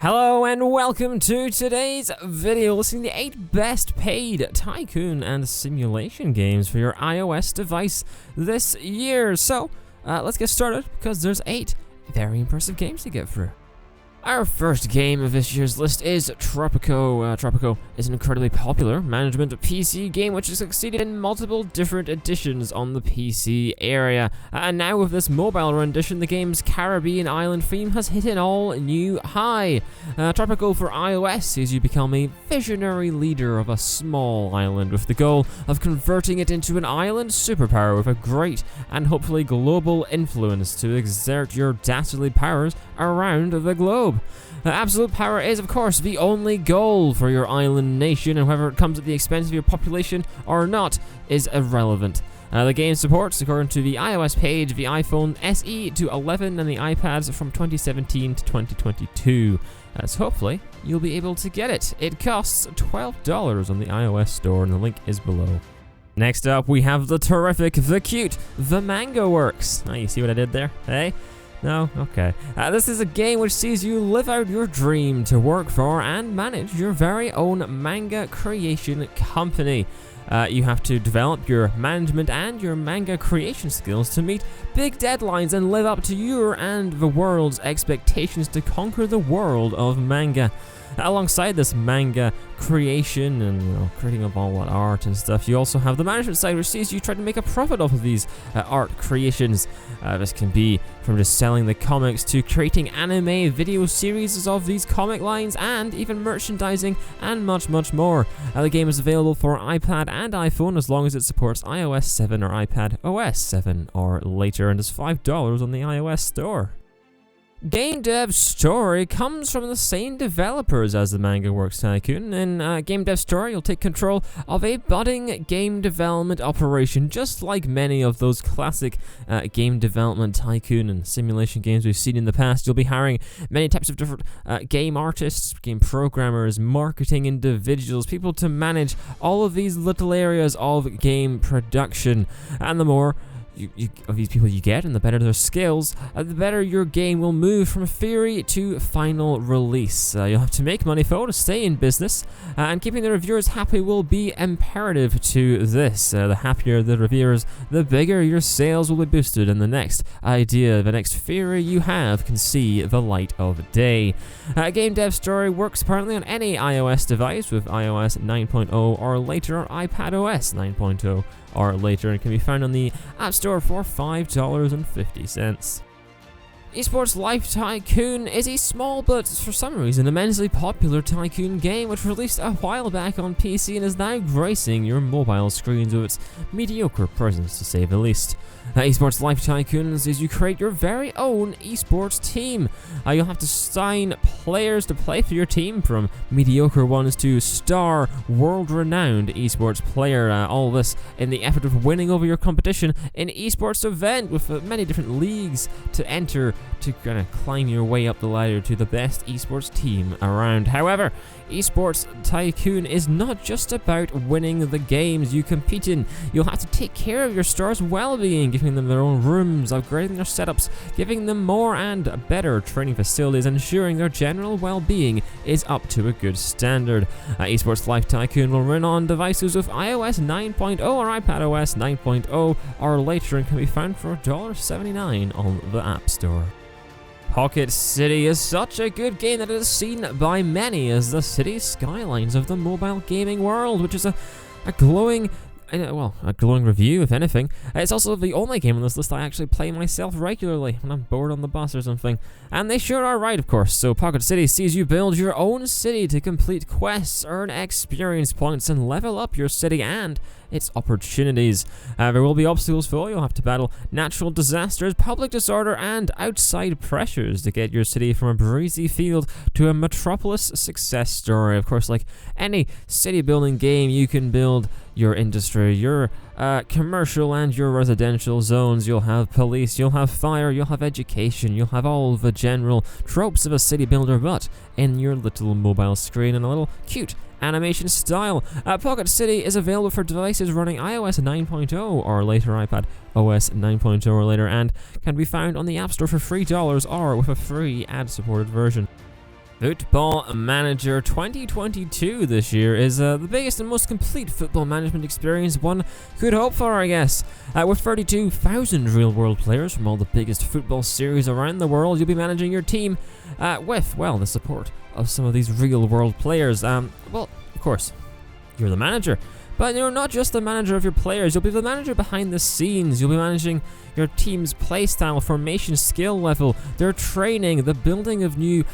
Hello and welcome to today's video listing the 8 best paid Tycoon and simulation games for your iOS device this year. So, let's get started because there's 8 very impressive games to get through. Our first game of this year's list is Tropico. Tropico is an incredibly popular management PC game which has succeeded in multiple different editions on the PC area. And now with this mobile rendition, the game's Caribbean island theme has hit an all-new high. Tropico for iOS sees you become a visionary leader of a small island with the goal of converting it into an island superpower with a great and hopefully global influence to exert your dastardly powers around the globe. Absolute power is, of course, the only goal for your island nation, and whether it comes at the expense of your population or not is irrelevant. The game supports, according to the iOS page, the iPhone SE to 11 and the iPads from 2017 to 2022. So hopefully you'll be able to get it. It costs $12 on the iOS store, and the link is below. Next up, we have the terrific, the cute, the Manga Works. Oh, you see what I did there? Hey? No? Okay. This is a game which sees you live out your dream to work for and manage your very own manga creation company. You have to develop your management and your manga creation skills to meet big deadlines and live up to your and the world's expectations to conquer the world of manga. Alongside this manga creation and creating of all that art and stuff, you also have the management side which sees you try to make a profit off of these art creations. This can be from just selling the comics to creating anime video series of these comic lines and even merchandising and much more. The game is available for iPad and iPhone as long as it supports iOS 7 or iPad OS 7 or later, and is $5 on the iOS store. Game Dev Story comes from the same developers as the Manga Works Tycoon. In Game Dev Story, you'll take control of a budding game development operation, just like many of those classic game development tycoon and simulation games we've seen in the past. You'll be hiring many types of different game artists, game programmers, marketing individuals, people to manage all of these little areas of game production. And the more of these people you get, and the better their skills, the better your game will move from theory to final release. You'll have to make money though to stay in business, and keeping the reviewers happy will be imperative to this. The happier the reviewers, the bigger your sales will be boosted, and the next idea, the next theory you have can see the light of day. Game Dev Story works apparently on any iOS device with iOS 9.0 or later, or iPadOS 9.0 or later, and can be found on the App Store for $5.50. Esports Life Tycoon is a small but, for some reason, immensely popular tycoon game which released a while back on PC and is now gracing your mobile screens with its mediocre presence, to say the least. Esports Life Tycoon is you create your very own esports team. You'll have to sign players to play for your team, from mediocre ones to star, world-renowned esports player. All this in the effort of winning over your competition in esports event with many different leagues to enter to kind of climb your way up the ladder to the best esports team around. However, Esports Tycoon is not just about winning the games you compete in. You'll have to take care of your stars' well-being, giving them their own rooms, upgrading their setups, giving them more and better training facilities, ensuring their general well-being is up to a good standard. Esports Life Tycoon will run on devices with iOS 9.0 or iPadOS 9.0 or later, and can be found for $1.79 on the App Store. Pocket City is such a good game that it is seen by many as the city skylines of the mobile gaming world, which is a glowing review, if anything. It's also the only game on this list I actually play myself regularly when I'm bored on the bus or something. And they sure are right, of course. So Pocket City sees you build your own city to complete quests, earn experience points, and level up your city and its opportunities. There will be obstacles for you. You'll have to battle natural disasters, public disorder, and outside pressures to get your city from a breezy field to a metropolis success story. Of course, like any city building game, you can build your industry, your commercial and your residential zones. You'll have police, you'll have fire, you'll have education, you'll have all the general tropes of a city builder, but in your little mobile screen in a little cute animation style. Pocket City is available for devices running iOS 9.0 or later, iPad OS 9.0 or later, and can be found on the App Store for $3 or with a free ad-supported version. Football Manager 2022 this year is the biggest and most complete football management experience one could hope for, I guess. With 32,000 real-world players from all the biggest football series around the world, you'll be managing your team with, well, the support of some of these real-world players. Well, of course, you're the manager. But you're not just the manager of your players, you'll be the manager behind the scenes. You'll be managing your team's playstyle, formation, skill level, their training, the building of new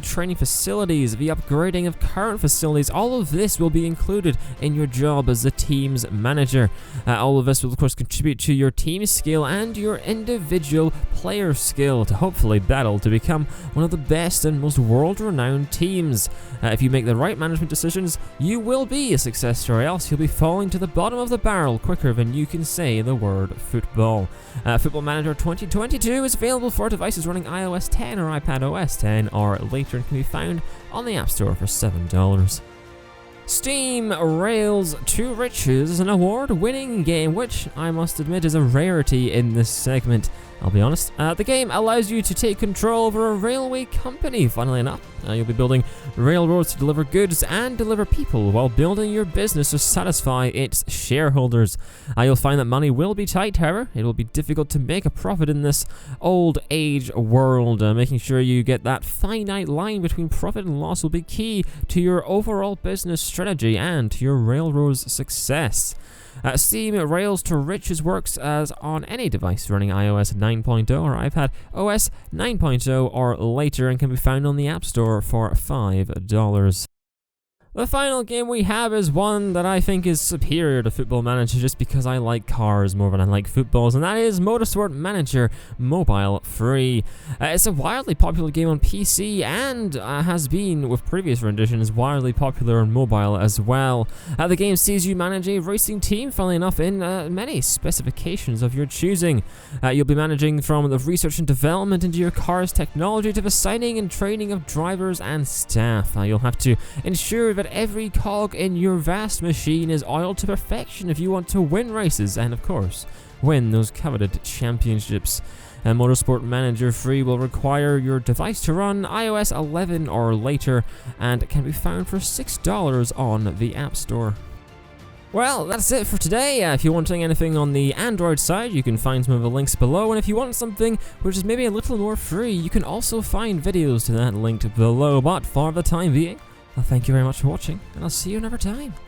training facilities, the upgrading of current facilities. All of this will be included in your job as the team's manager. All of this will of course contribute to your team skill and your individual player skill to hopefully battle to become one of the best and most world-renowned teams. If you make the right management decisions, you will be a success, or else you'll be falling to the bottom of the barrel quicker than you can say the word football. Football Manager 2022 is available for devices running iOS 10 or iPad OS 10 or later, and can be found on the App Store for $7. Steam Rails to Riches is an award-winning game, which I must admit is a rarity in this segment. I'll be honest. The game allows you to take control over a railway company, funnily enough. You'll be building railroads to deliver goods and deliver people while building your business to satisfy its shareholders. You'll find that money will be tight, however. It will be difficult to make a profit in this old age world. Making sure you get that finite line between profit and loss will be key to your overall business strategy and to your railroad's success. Steam Rails to Riches works as on any device running iOS 9.0 or iPad OS 9.0 or later, and can be found on the App Store for $5. The final game we have is one that I think is superior to Football Manager just because I like cars more than I like footballs, and that is Motorsport Manager Mobile Free. It's a wildly popular game on PC and has been, with previous renditions, wildly popular on mobile as well. The game sees you manage a racing team, funnily enough, in many specifications of your choosing. You'll be managing from the research and development into your car's technology to the signing and training of drivers and staff. You'll have to ensure that every cog in your vast machine is oiled to perfection if you want to win races and, of course, win those coveted championships. Motorsport Manager Free will require your device to run iOS 11 or later and can be found for $6 on the App Store. Well, that's it for today. If you're wanting anything on the Android side, you can find some of the links below, and if you want something which is maybe a little more free, you can also find videos to that linked below. But for the time being, well, thank you very much for watching, and I'll see you another time.